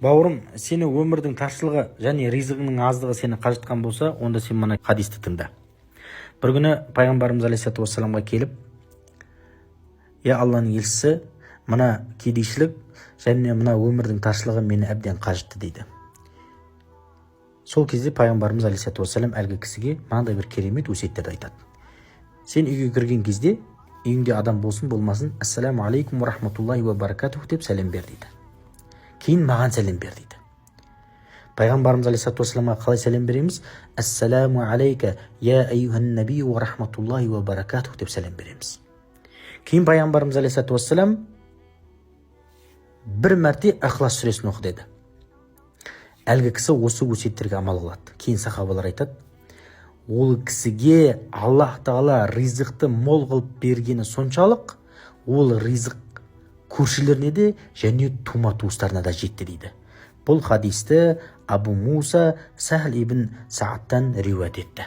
Бауырым, сені өмірдің таршылығы және ризығының аздығы сені қажытқан болса, онда сен мына хадисті тыңда. Бір күні пайғамбарымыз алейхиссалату вассаламға келіп, я Алланың елшісі, мына кедейшілік және мына өмірдің таршылығы мені әбден қажытты дейді. Сол кезде пайғамбарымыз алейхиссалату вассалам әлгі кісіге мынандай бір керемет өсиеттерді айтады. Сен үйге кірген кезде, үйіңде адам болсын болмасын, ассаламу алейкум ва рахматуллахи ва баракатуху деп сәлем бер дейді. Кейін маған сәлем бер дейді. Пайғамбарымыз алейхиссалату вассаламға қалай сәлем береміз? Ассаламу алейка я айюхан наби ва рахматуллахи ва баракатуху деп сәлем береміз. Кейін пайғамбарымыз алейхиссалату вассалам бір мәрте Ихлас сүресін оқы деді. Әлгі кісі осы өсиеттерге амал қылады. Кейін сахабалар айтады, ол кісіге Аллах Тағала ризықты мол қылып бергені соншалық, ол ризық көршілеріне де және тума туыстарына да жетті дейді. Бұл хадисті Абу Муса Сахл ибн Саадтан риуаят етті.